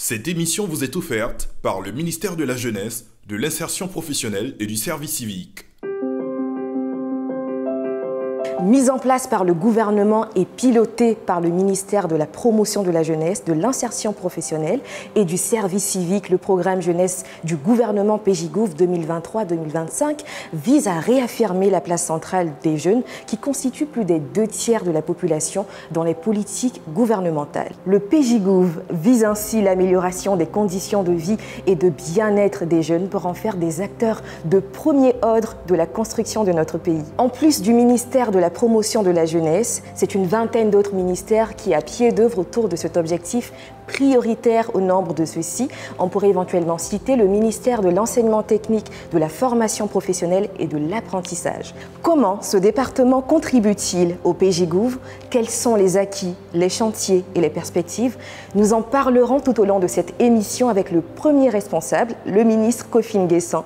Cette émission vous est offerte par le ministère de la Jeunesse, de l'Insertion professionnelle et du Service civique. Mise en place par le gouvernement et pilotée par le ministère de la Promotion de la Jeunesse, de l'Insertion professionnelle et du Service civique, le programme jeunesse du gouvernement PJGouv 2023-2025 vise à réaffirmer la place centrale des jeunes qui constituent plus des 2/3 de la population dans les politiques gouvernementales. Le PJGouv vise ainsi l'amélioration des conditions de vie et de bien-être des jeunes pour en faire des acteurs de premier ordre de la construction de notre pays. En plus du ministère de la Promotion de la jeunesse, c'est une vingtaine d'autres ministères qui, à pied d'œuvre autour de cet objectif prioritaire au nombre de ceux-ci. On pourrait éventuellement citer le ministère de l'enseignement technique, de la formation professionnelle et de l'apprentissage. Comment ce département contribue-t-il au PJGouv? Quels sont les acquis, les chantiers et les perspectives? Nous en parlerons tout au long de cette émission avec le premier responsable, le ministre Kofi N'Guessan.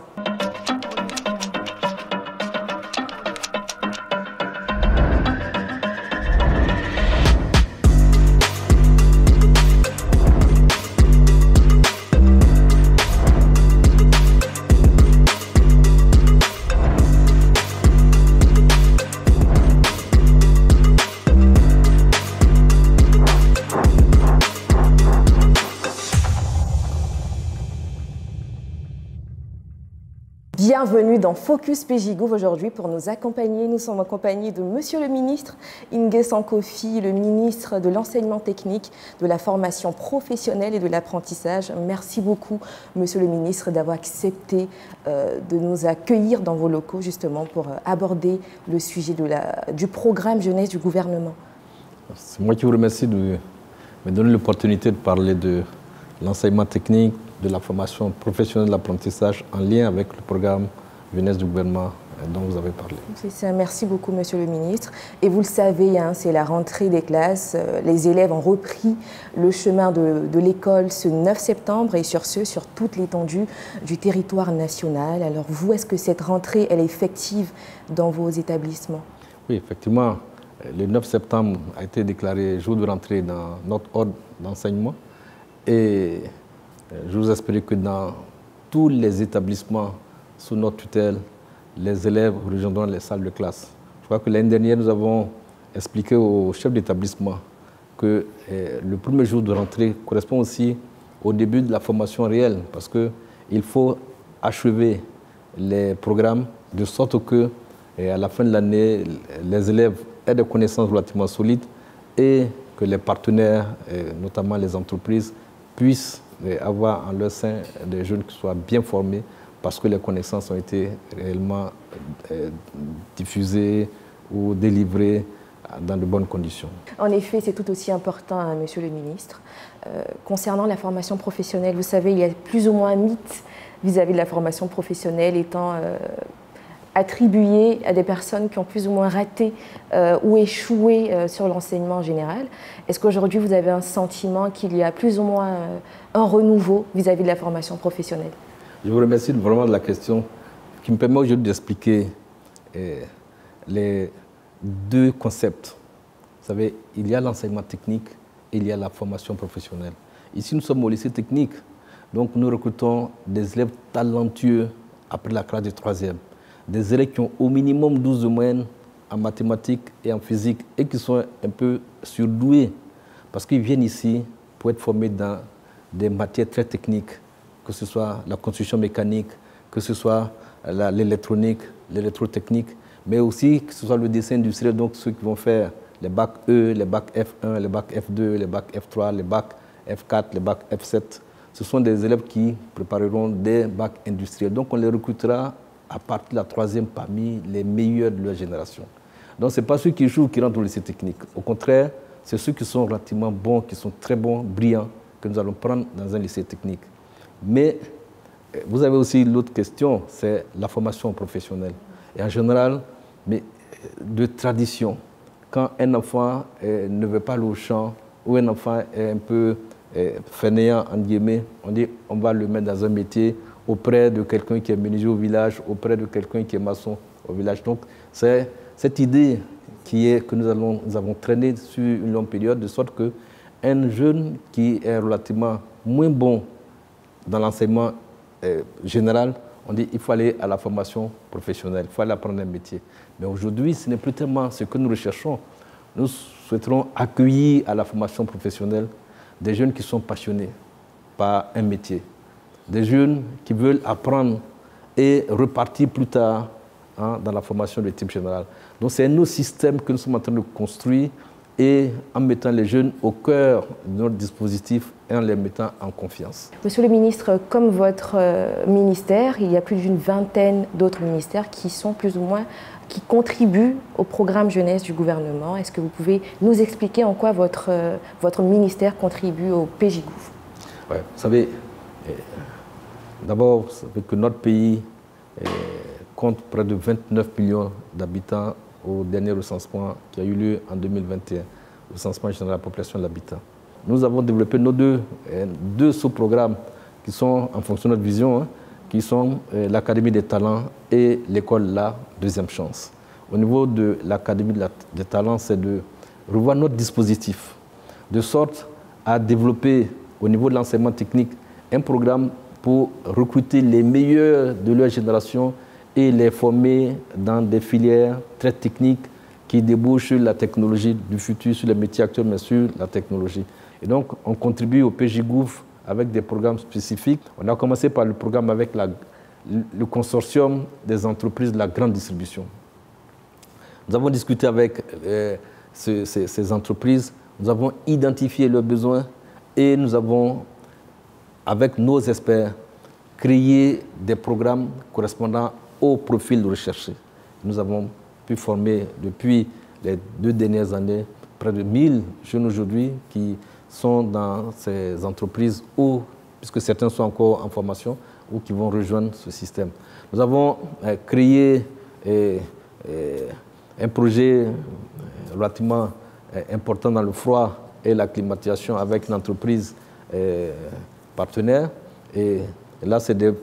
Bienvenue dans Focus PJGouv aujourd'hui pour nous accompagner. Nous sommes accompagnés de Monsieur le ministre N'Guessan Kofi, le ministre de l'enseignement technique, de la formation professionnelle et de l'apprentissage. Merci beaucoup, Monsieur le ministre, d'avoir accepté de nous accueillir dans vos locaux justement pour aborder le sujet du programme jeunesse du gouvernement. C'est moi qui vous remercie de me donner l'opportunité de parler de l'enseignement technique, de la formation professionnelle de l'apprentissage en lien avec le programme jeunesse du gouvernement dont vous avez parlé. C'est ça, merci beaucoup Monsieur le ministre. Et vous le savez, c'est la rentrée des classes. Les élèves ont repris le chemin de l'école ce 9 septembre et sur toute l'étendue du territoire national. Alors vous, est-ce que cette rentrée, elle est effective dans vos établissements? Oui, effectivement. Le 9 septembre a été déclaré jour de rentrée dans notre ordre d'enseignement. Et je vous espère que dans tous les établissements sous notre tutelle, les élèves rejoindront les salles de classe. Je crois que l'année dernière, nous avons expliqué aux chefs d'établissement que le premier jour de rentrée correspond aussi au début de la formation réelle, parce qu'il faut achever les programmes de sorte que, à la fin de l'année, les élèves aient des connaissances relativement solides et que les partenaires, notamment les entreprises, puissent avoir en leur sein des jeunes qui soient bien formés parce que les connaissances ont été réellement diffusées ou délivrées dans de bonnes conditions. En effet, c'est tout aussi important, Monsieur le ministre. Concernant la formation professionnelle, vous savez, il y a plus ou moins un mythe vis-à-vis de la formation professionnelle étant attribué à des personnes qui ont plus ou moins raté ou échoué sur l'enseignement général. Est-ce qu'aujourd'hui, vous avez un sentiment qu'il y a plus ou moins un renouveau vis-à-vis de la formation professionnelle? Je vous remercie vraiment de la question qui me permet aujourd'hui d'expliquer les deux concepts. Vous savez, il y a l'enseignement technique et il y a la formation professionnelle. Ici, nous sommes au lycée technique, donc nous recrutons des élèves talentueux après la classe de 3e. Des élèves qui ont au minimum 12 de moyenne en mathématiques et en physique et qui sont un peu surdoués parce qu'ils viennent ici pour être formés dans des matières très techniques, que ce soit la construction mécanique, que ce soit l'électronique, l'électrotechnique, mais aussi que ce soit le dessin industriel, donc ceux qui vont faire les bacs E, les bacs F1, les bacs F2, les bacs F3, les bacs F4, les bacs F7. Ce sont des élèves qui prépareront des bacs industriels. Donc on les recrutera à partir de la 3e parmi les meilleurs de leur génération. Donc ce n'est pas ceux qui jouent qui rentrent au lycée technique. Au contraire, c'est ceux qui sont relativement bons, qui sont très bons, brillants, que nous allons prendre dans un lycée technique. Mais vous avez aussi l'autre question, c'est la formation professionnelle. Et en général, mais de tradition, quand un enfant ne veut pas aller au champ, ou un enfant est un peu fainéant, en guillemets, on dit on va le mettre dans un métier auprès de quelqu'un qui est menuisier au village, auprès de quelqu'un qui est maçon au village. Donc c'est cette idée que nous avons traîné sur une longue période, de sorte qu'un jeune qui est relativement moins bons dans l'enseignement général, on dit qu'il faut aller à la formation professionnelle, il faut aller apprendre un métier. Mais aujourd'hui, ce n'est plus tellement ce que nous recherchons. Nous souhaiterons accueillir à la formation professionnelle des jeunes qui sont passionnés par un métier, des jeunes qui veulent apprendre et repartir plus tard dans la formation de type général. Donc c'est un nouveau système que nous sommes en train de construire et en mettant les jeunes au cœur de notre dispositif et en les mettant en confiance. Monsieur le ministre, comme votre ministère, il y a plus d'une vingtaine d'autres ministères qui sont plus ou moins, qui contribuent au programme jeunesse du gouvernement. Est-ce que vous pouvez nous expliquer en quoi votre ministère contribue au PJGouv? Ouais, vous savez, d'abord, vous savez que notre pays compte près de 29 millions d'habitants au dernier recensement qui a eu lieu en 2021, le recensement général de la population de l'habitat. Nous avons développé nos deux sous-programmes qui sont en fonction de notre vision, qui sont l'Académie des talents et l'école La Deuxième Chance. Au niveau de l'Académie des talents, c'est de revoir notre dispositif, de sorte à développer au niveau de l'enseignement technique un programme pour recruter les meilleurs de leur génération et les former dans des filières très techniques qui débouchent sur la technologie du futur, sur les métiers actuels, mais sur la technologie. Et donc, on contribue au PJGouv avec des programmes spécifiques. On a commencé par le programme avec le consortium des entreprises de la grande distribution. Nous avons discuté avec ces entreprises, nous avons identifié leurs besoins et nous avons, avec nos experts, créé des programmes correspondant au profil recherché. Nous avons pu former depuis les 2 dernières années près de 1000 jeunes aujourd'hui qui sont dans ces entreprises ou, puisque certains sont encore en formation, ou qui vont rejoindre ce système. Nous avons créé un projet relativement important dans le froid et la climatisation avec une entreprise partenaire. Et là, c'est des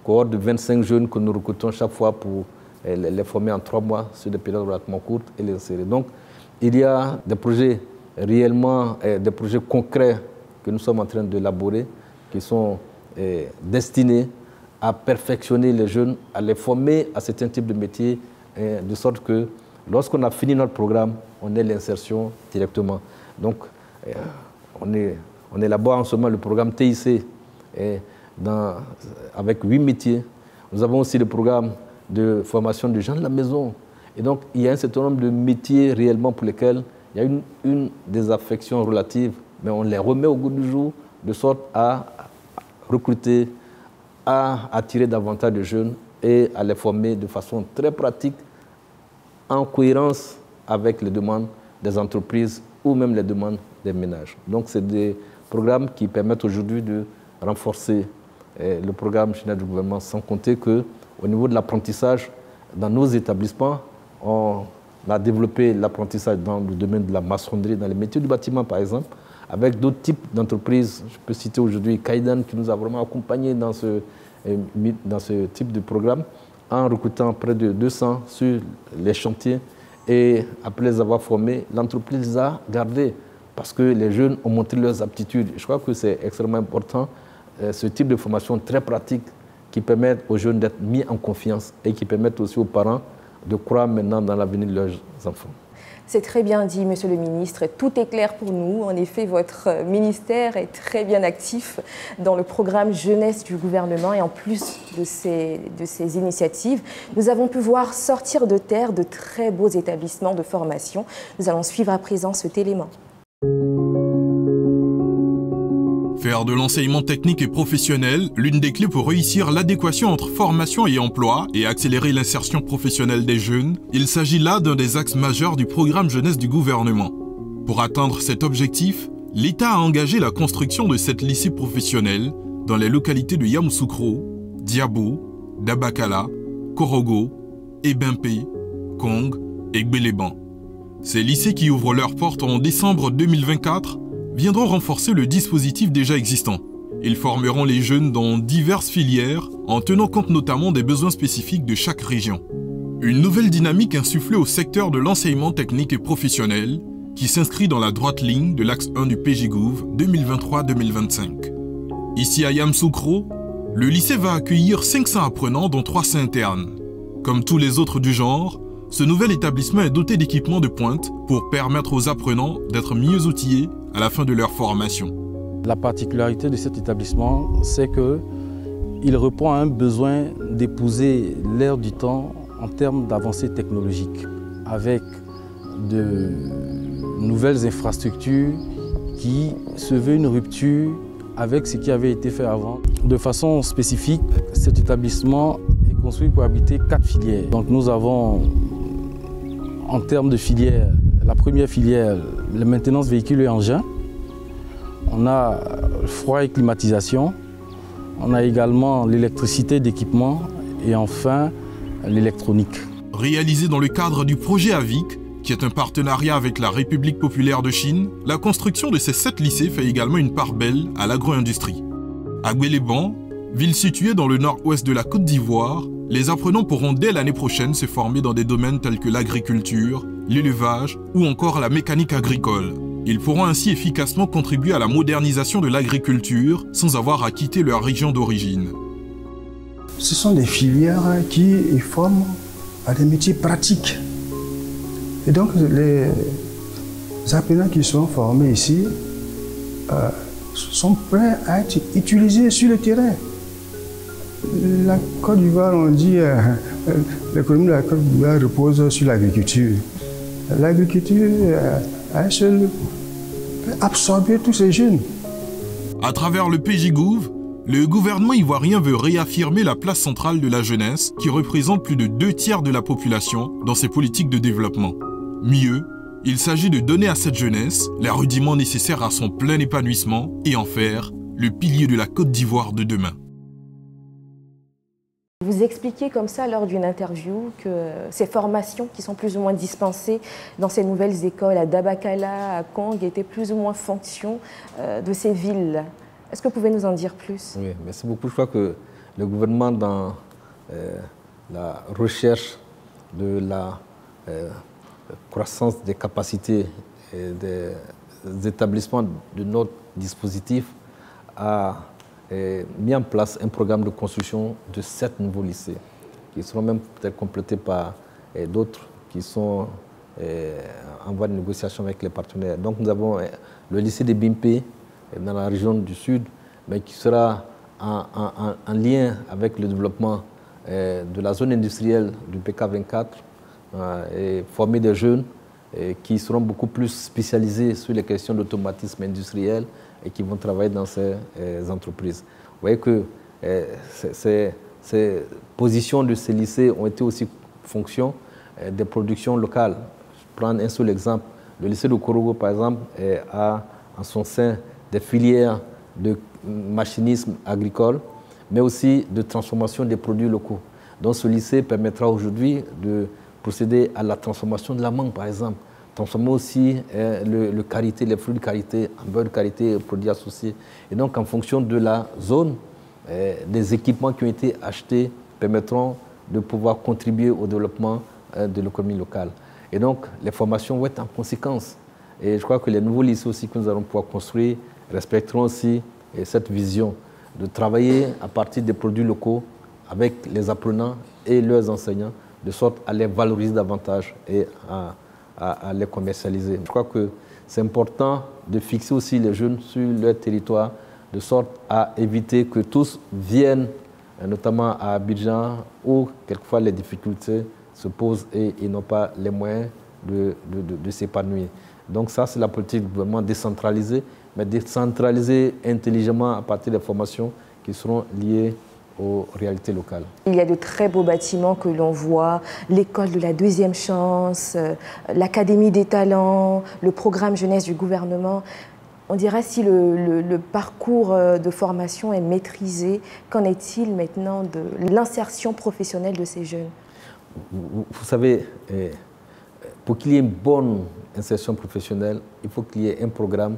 cohortes de 25 jeunes que nous recrutons chaque fois pour les former en 3 mois sur des périodes relativement courtes et les insérer. Donc, il y a des projets réellement, des projets concrets que nous sommes en train d'élaborer qui sont destinés à perfectionner les jeunes, à les former à certains types de métiers, de sorte que lorsqu'on a fini notre programme, on ait l'insertion directement. Donc, on élabore en ce moment le programme TIC avec 8 métiers. Nous avons aussi le programme de formation de gens de la maison. Et donc, il y a un certain nombre de métiers réellement pour lesquels il y a une désaffection relative, mais on les remet au goût du jour de sorte à recruter, à attirer davantage de jeunes et à les former de façon très pratique, en cohérence avec les demandes des entreprises ou même les demandes des ménages. Donc, c'est des programmes qui permettent aujourd'hui de renforcer le programme général du gouvernement, sans compter qu'au niveau de l'apprentissage, dans nos établissements, on a développé l'apprentissage dans le domaine de la maçonnerie, dans les métiers du bâtiment par exemple, avec d'autres types d'entreprises. Je peux citer aujourd'hui Kaidan qui nous a vraiment accompagnés dans ce type de programme en recrutant près de 200 sur les chantiers. Et après les avoir formés, l'entreprise les a gardés parce que les jeunes ont montré leurs aptitudes. Je crois que c'est extrêmement important, ce type de formation très pratique qui permet aux jeunes d'être mis en confiance et qui permettent aussi aux parents de croire maintenant dans l'avenir de leurs enfants. C'est très bien dit, Monsieur le ministre. Tout est clair pour nous. En effet, votre ministère est très bien actif dans le programme jeunesse du gouvernement. Et en plus de ces initiatives, nous avons pu voir sortir de terre de très beaux établissements de formation. Nous allons suivre à présent cet élément. Faire de l'enseignement technique et professionnel l'une des clés pour réussir l'adéquation entre formation et emploi et accélérer l'insertion professionnelle des jeunes, il s'agit là d'un des axes majeurs du programme jeunesse du gouvernement. Pour atteindre cet objectif, l'État a engagé la construction de 7 lycées professionnels dans les localités de Yamoussoukro, Diabo, Dabakala, Korogo, Ebimpe, Kong et Gbeleban. Ces lycées qui ouvrent leurs portes en décembre 2024 viendront renforcer le dispositif déjà existant. Ils formeront les jeunes dans diverses filières en tenant compte notamment des besoins spécifiques de chaque région. Une nouvelle dynamique insufflée au secteur de l'enseignement technique et professionnel qui s'inscrit dans la droite ligne de l'axe 1 du PJGouv 2023-2025. Ici à Yamoussoukro, le lycée va accueillir 500 apprenants dont 300 internes. Comme tous les autres du genre, ce nouvel établissement est doté d'équipements de pointe pour permettre aux apprenants d'être mieux outillés à la fin de leur formation. La particularité de cet établissement, c'est qu'il répond à un besoin d'épouser l'ère du temps en termes d'avancées technologiques, avec de nouvelles infrastructures qui se veut une rupture avec ce qui avait été fait avant. De façon spécifique, cet établissement est construit pour abriter 4 filières. Donc nous avons, en termes de filières, la première filière, la maintenance véhicules et engins. On a froid et climatisation. On a également l'électricité d'équipement et enfin l'électronique. Réalisé dans le cadre du projet AVIC, qui est un partenariat avec la République populaire de Chine, la construction de ces 7 lycées fait également une part belle à l'agro-industrie. À Guéléban, ville située dans le nord-ouest de la Côte d'Ivoire, les apprenants pourront dès l'année prochaine se former dans des domaines tels que l'agriculture, l'élevage ou encore la mécanique agricole. Ils pourront ainsi efficacement contribuer à la modernisation de l'agriculture sans avoir à quitter leur région d'origine. Ce sont des filières qui forment à des métiers pratiques. Et donc les apprenants qui sont formés ici sont prêts à être utilisés sur le terrain. La Côte d'Ivoire, on dit, l'économie de la Côte d'Ivoire repose sur l'agriculture. L'agriculture, à elle seule, peut absorber tous ces jeunes. À travers le PJGouv, le gouvernement ivoirien veut réaffirmer la place centrale de la jeunesse, qui représente plus de 2/3 de la population, dans ses politiques de développement. Mieux, il s'agit de donner à cette jeunesse les rudiments nécessaires à son plein épanouissement et en faire le pilier de la Côte d'Ivoire de demain. Vous expliquez comme ça lors d'une interview que ces formations qui sont plus ou moins dispensées dans ces nouvelles écoles à Dabakala, à Kong, étaient plus ou moins fonction de ces villes. Est-ce que vous pouvez nous en dire plus? Oui, merci beaucoup. Je crois que le gouvernement, dans la recherche de la croissance des capacités et des établissements de notre dispositif, a mis en place un programme de construction de 7 nouveaux lycées, qui seront même peut-être complétés par d'autres qui sont en voie de négociation avec les partenaires. Donc nous avons le lycée de Bimpé, dans la région du Sud, mais qui sera en lien avec le développement de la zone industrielle du PK24, et former des jeunes qui seront beaucoup plus spécialisés sur les questions d'automatisme industriel et qui vont travailler dans ces entreprises. Vous voyez que ces positions de ces lycées ont été aussi fonction des productions locales. Je prends un seul exemple. Le lycée de Korogo, par exemple, a en son sein des filières de machinisme agricole, mais aussi de transformation des produits locaux. Donc ce lycée permettra aujourd'hui de procéder à la transformation de la mangue, par exemple. Transformer aussi le karité, les fruits de karité, en beurre de karité, produits associés. Et donc, en fonction de la zone, les équipements qui ont été achetés permettront de pouvoir contribuer au développement de l'économie locale. Et donc, les formations vont être en conséquence. Et je crois que les nouveaux lycées aussi que nous allons pouvoir construire respecteront aussi cette vision de travailler à partir des produits locaux avec les apprenants et leurs enseignants, de sorte à les valoriser davantage et à les commercialiser. Je crois que c'est important de fixer aussi les jeunes sur leur territoire, de sorte à éviter que tous viennent, notamment à Abidjan, où quelquefois les difficultés se posent et ils n'ont pas les moyens de s'épanouir. Donc ça, c'est la politique vraiment décentralisée, mais décentralisée intelligemment à partir des formations qui seront liées aux réalités locales. Il y a de très beaux bâtiments que l'on voit, l'école de la deuxième chance, l'Académie des talents, le programme jeunesse du gouvernement. On dirait si le parcours de formation est maîtrisé, qu'en est-il maintenant de l'insertion professionnelle de ces jeunes? Vous savez, pour qu'il y ait une bonne insertion professionnelle, il faut qu'il y ait un programme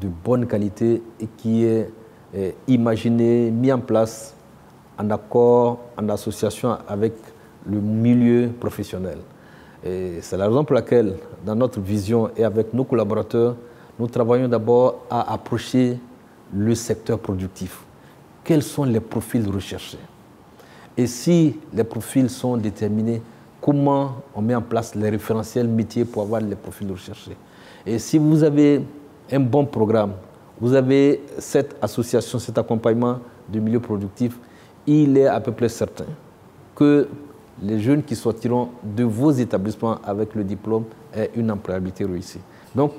de bonne qualité et qui est imaginé, mis en place en accord, en association avec le milieu professionnel. C'est la raison pour laquelle, dans notre vision et avec nos collaborateurs, nous travaillons d'abord à approcher le secteur productif. quels sont les profils recherchés. Et si les profils sont déterminés, comment on met en place les référentiels métiers pour avoir les profils recherchés. Et si vous avez un bon programme, vous avez cette association, cet accompagnement du milieu productif, il est à peu près certain que les jeunes qui sortiront de vos établissements avec le diplôme aient une employabilité réussie. Donc,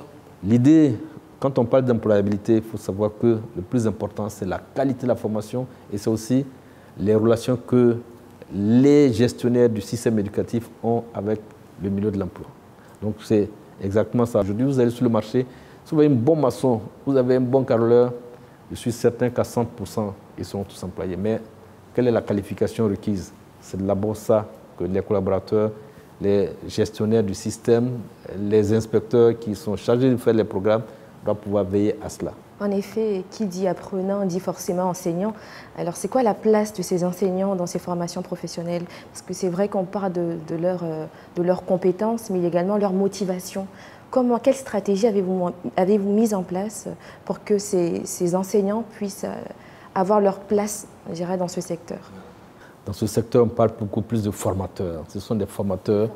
l'idée, quand on parle d'employabilité, il faut savoir que le plus important, c'est la qualité de la formation et c'est aussi les relations que les gestionnaires du système éducatif ont avec le milieu de l'emploi. Donc, c'est exactement ça. Aujourd'hui, vous allez sur le marché, si vous avez un bon maçon, vous avez un bon carreleur, je suis certain qu'à 100%, ils seront tous employés. Mais quelle est la qualification requise? C'est d'abord ça que les collaborateurs, les gestionnaires du système, les inspecteurs qui sont chargés de faire les programmes doivent pouvoir veiller à cela. En effet, qui dit apprenant dit forcément enseignant. Alors, c'est quoi la place de ces enseignants dans ces formations professionnelles? Parce que c'est vrai qu'on parle de leurs compétences, mais également leur motivation. Quelle stratégie avez-vous mise en place pour que ces enseignants puissent avoir leur place, je dirais, dans ce secteur? Dans ce secteur, on parle beaucoup plus de formateurs. Ce sont des formateurs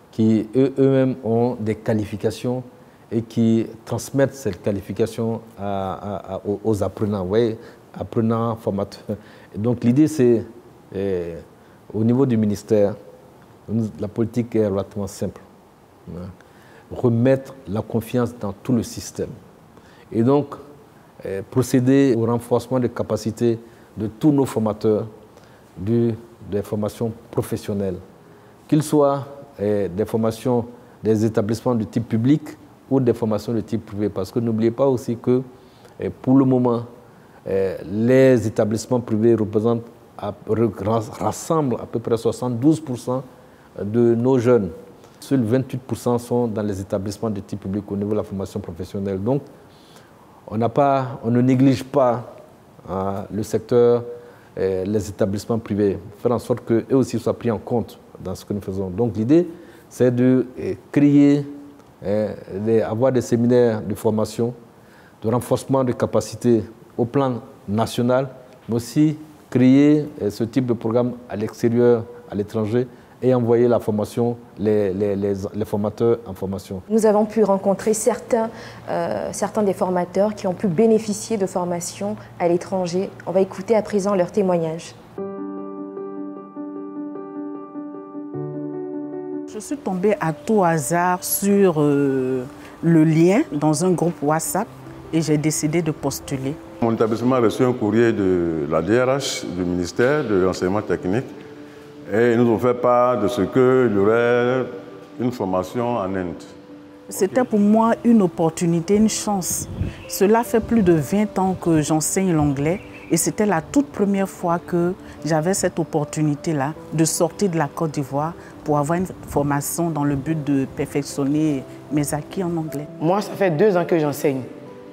qui eux-mêmes ont des qualifications et qui transmettent cette qualification aux apprenants, oui, apprenants, formateurs. Et donc l'idée, c'est, au niveau du ministère, la politique est relativement simple. Remettre la confiance dans tout le système. Et donc, procéder au renforcement des capacités de tous nos formateurs des formations professionnelles, qu'ils soient des formations des établissements de type public ou des formations de type privé. Parce que n'oubliez pas aussi que pour le moment, les établissements privés rassemblent à peu près 72% de nos jeunes. Seuls 28% sont dans les établissements de type public au niveau de la formation professionnelle. Donc, on ne néglige pas le secteur, les établissements privés, faire en sorte qu'eux aussi soient pris en compte dans ce que nous faisons. Donc l'idée, c'est de créer, avoir des séminaires de formation, de renforcement de capacités au plan national, mais aussi créer ce type de programme à l'extérieur, à l'étranger, et envoyer la formation, les formateurs en formation. Nous avons pu rencontrer certains des formateurs qui ont pu bénéficier de formations à l'étranger. On va écouter à présent leurs témoignages. Je suis tombée à tout hasard sur le lien dans un groupe WhatsApp et j'ai décidé de postuler. Mon établissement a reçu un courrier de la DRH, du ministère de l'enseignement technique, et ils nous ont fait part de ce qu'il y aurait une formation en Inde. C'était pour moi une opportunité, une chance. Cela fait plus de 20 ans que j'enseigne l'anglais et c'était la toute première fois que j'avais cette opportunité-là de sortir de la Côte d'Ivoire pour avoir une formation dans le but de perfectionner mes acquis en anglais. Moi, ça fait 2 ans que j'enseigne,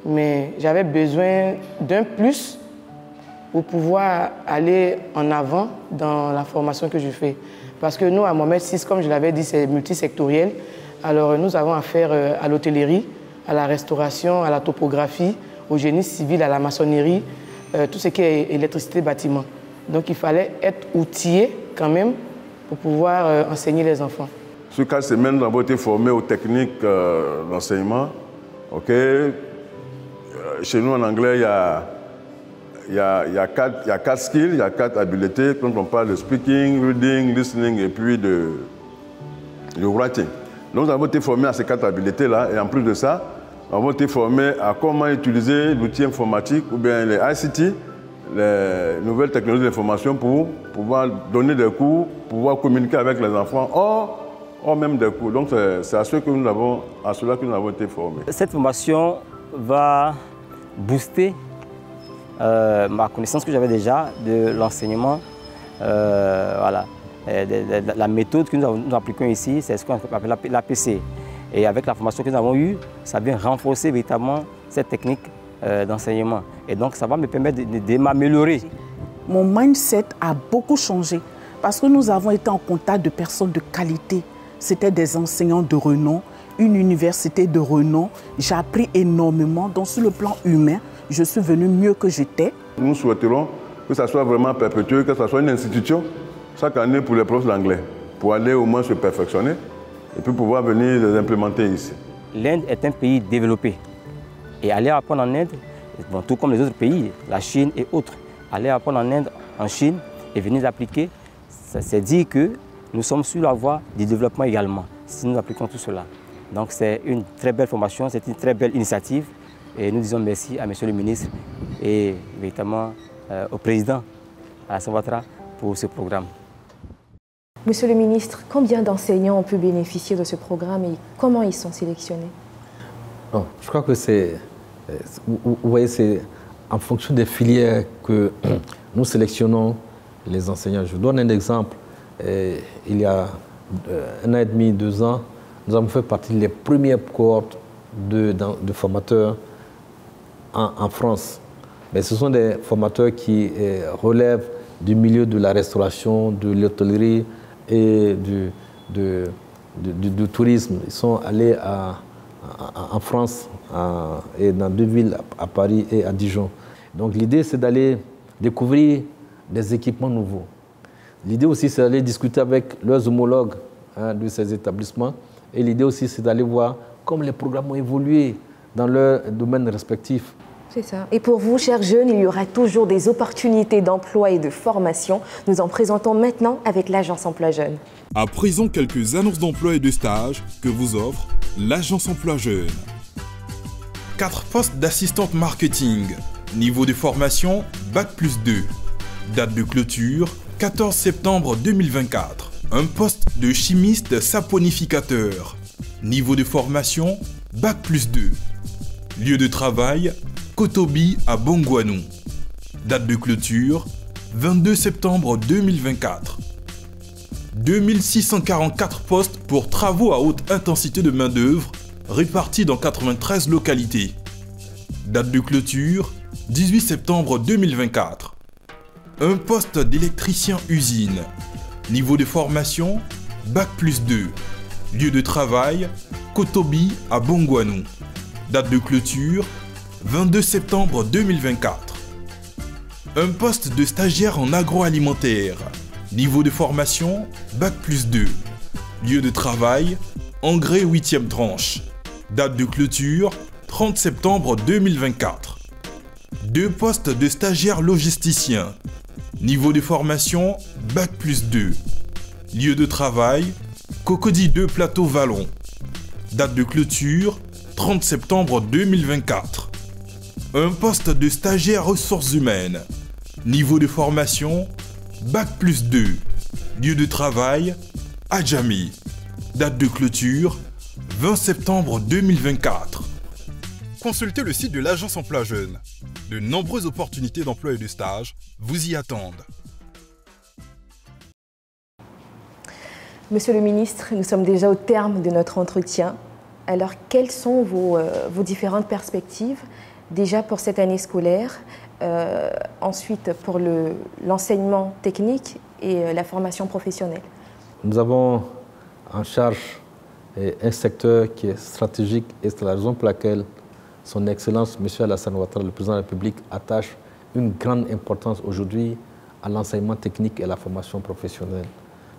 mais j'avais besoin d'un plus pour pouvoir aller en avant dans la formation que je fais. Parce que nous, à Mohamed VI, comme je l'avais dit, c'est multisectoriel. Alors, nous avons affaire à l'hôtellerie, à la restauration, à la topographie, au génie civil, à la maçonnerie, tout ce qui est électricité, bâtiment. Donc, il fallait être outillé quand même pour pouvoir enseigner les enfants. Sur 4 semaines, nous avons été formés aux techniques d'enseignement. Okay. Chez nous, en anglais, il y a 4 skills, il y a 4 habiletés. Quand on parle de speaking, reading, listening et puis de writing. Donc, nous avons été formés à ces 4 habiletés-là. Et en plus de ça, nous avons été formés à comment utiliser l'outil informatique ou bien les ICT, les nouvelles technologies d'information pour pouvoir donner des cours, pouvoir communiquer avec les enfants hors même des cours. Donc, c'est à cela que nous avons été formés. Cette formation va booster ma connaissance que j'avais déjà de l'enseignement, voilà. La méthode que nous appliquons ici, c'est ce qu'on appelle l'APC. Et avec la formation que nous avons eue, ça vient renforcer véritablement cette technique d'enseignement. Et donc ça va me permettre de m'améliorer. Mon mindset a beaucoup changé parce que nous avons été en contact de personnes de qualité. C'était des enseignants de renom, une université de renom. J'ai appris énormément. Donc sur le plan humain, je suis venue mieux que j'étais. Nous souhaiterons que ça soit vraiment perpétué, que ça soit une institution chaque année pour les profs d'anglais, pour aller au moins se perfectionner et puis pouvoir venir les implémenter ici. L'Inde est un pays développé et aller apprendre en Inde, bon, tout comme les autres pays, la Chine et autres, aller apprendre en Inde, en Chine et venir l'appliquer, c'est dire que nous sommes sur la voie du développement également, si nous appliquons tout cela. Donc c'est une très belle formation, c'est une très belle initiative et nous disons merci à M. le ministre et véritablement au président Alassane Ouattara pour ce programme. Monsieur le ministre, combien d'enseignants ont pu bénéficier de ce programme et comment ils sont sélectionnés? Non, je crois que c'est, vous voyez, c'est en fonction des filières que nous sélectionnons les enseignants. Je vous donne un exemple. Il y a 1 an et demi, 2 ans, nous avons fait partie des premières cohortes de formateurs en France. Mais ce sont des formateurs qui relèvent du milieu de la restauration, de l'hôtellerie et du tourisme. Ils sont allés en France et dans 2 villes, à Paris et à Dijon. Donc l'idée, c'est d'aller découvrir des équipements nouveaux. L'idée aussi, c'est d'aller discuter avec leurs homologues de ces établissements. Et l'idée aussi, c'est d'aller voir comment les programmes ont évolué dans leurs domaines respectifs. C'est ça. Et pour vous, chers jeunes, il y aura toujours des opportunités d'emploi et de formation. Nous en présentons maintenant avec l'Agence Emploi Jeunes. À présent, quelques annonces d'emploi et de stage que vous offre l'Agence Emploi Jeunes. 4 postes d'assistante marketing. Niveau de formation, Bac+2. Date de clôture, 14 septembre 2024. Un poste de chimiste saponificateur. Niveau de formation, Bac+2. Lieu de travail, Kotobi à Bongouanou. Date de clôture, 22 septembre 2024. 2644 postes pour travaux à haute intensité de main-d'œuvre répartis dans 93 localités. Date de clôture, 18 septembre 2024. Un poste d'électricien usine. Niveau de formation, Bac+2. Lieu de travail, Kotobi à Bongouanou. Date de clôture, 22 septembre 2024. Un poste de stagiaire en agroalimentaire. Niveau de formation, Bac+2. Lieu de travail, Engrais 8e tranche. Date de clôture, 30 septembre 2024. 2 postes de stagiaire logisticien. Niveau de formation, Bac+2. Lieu de travail, Cocody 2 Plateau Vallon. Date de clôture, 30 septembre 2024. Un poste de stagiaire ressources humaines. Niveau de formation, Bac+2. Lieu de travail, Adjami. Date de clôture, 20 septembre 2024. Consultez le site de l'Agence Emploi Jeunes. De nombreuses opportunités d'emploi et de stage vous y attendent. Monsieur le ministre, nous sommes déjà au terme de notre entretien. Alors, quelles sont vos différentes perspectives, déjà pour cette année scolaire, ensuite pour l'enseignement technique et la formation professionnelle? Nous avons en charge un secteur qui est stratégique et c'est la raison pour laquelle Son Excellence, M. Alassane Ouattara, le Président de la République, attache une grande importance aujourd'hui à l'enseignement technique et à la formation professionnelle.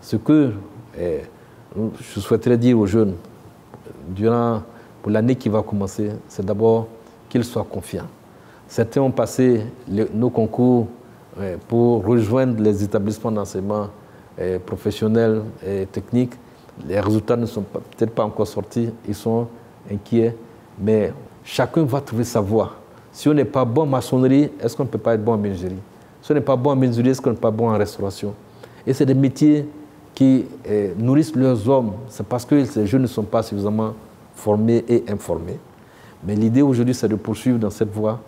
Ce que je souhaiterais dire aux jeunes, pour l'année qui va commencer, c'est d'abord qu'ils soient confiants. Certains ont passé nos concours pour rejoindre les établissements d'enseignement professionnel et technique. Les résultats ne sont peut-être pas encore sortis, ils sont inquiets, mais chacun va trouver sa voie. Si on n'est pas bon en maçonnerie, est-ce qu'on ne peut pas être bon en menuiserie? Si on n'est pas bon en menuiserie, est-ce qu'on n'est pas bon en restauration? Et c'est des métiers qui nourrissent leurs hommes. C'est parce que ces jeunes ne sont pas suffisamment formés et informés. Mais l'idée aujourd'hui, c'est de poursuivre dans cette voie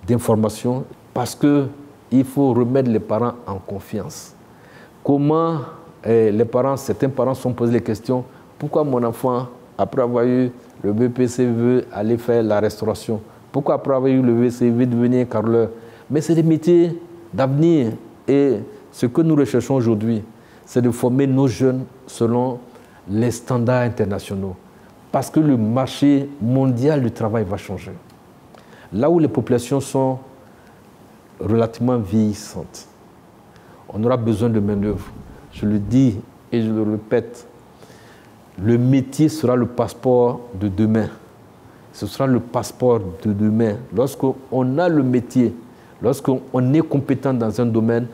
d'information parce qu'il faut remettre les parents en confiance. Comment les parents, certains parents se sont posés les questions, pourquoi mon enfant, après avoir eu le BPC, veut aller faire la restauration? Pourquoi après avoir eu le BPC, veut devenir carreleur? Mais c'est des métiers d'avenir. Et ce que nous recherchons aujourd'hui, c'est de former nos jeunes selon les standards internationaux. Parce que le marché mondial du travail va changer. là où les populations sont relativement vieillissantes, on aura besoin de main-d'œuvre. Je le dis et je le répète, le métier sera le passeport de demain. Ce sera le passeport de demain. Lorsqu'on a le métier, lorsqu'on est compétent dans un domaine,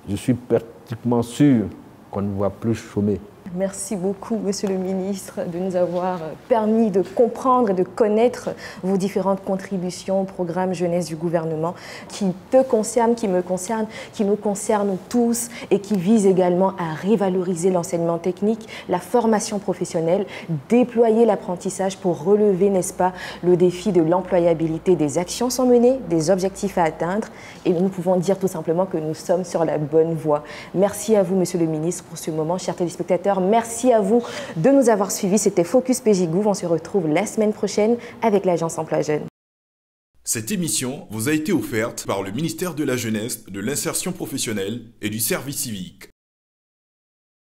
je suis pratiquement sûr qu'on ne va plus chômer. Merci beaucoup, Monsieur le ministre, de nous avoir permis de comprendre et de connaître vos différentes contributions au programme jeunesse du gouvernement qui te concerne, qui me concerne, qui nous concerne tous et qui vise également à revaloriser l'enseignement technique, la formation professionnelle, déployer l'apprentissage pour relever, n'est-ce pas, le défi de l'employabilité. Des actions sont menées, des objectifs à atteindre et nous pouvons dire tout simplement que nous sommes sur la bonne voie. Merci à vous, Monsieur le ministre, pour ce moment, chers téléspectateurs. Merci à vous de nous avoir suivis. C'était Focus PJGouv. On se retrouve la semaine prochaine avec l'Agence Emploi Jeunes. Cette émission vous a été offerte par le ministère de la Jeunesse, de l'Insertion professionnelle et du Service civique.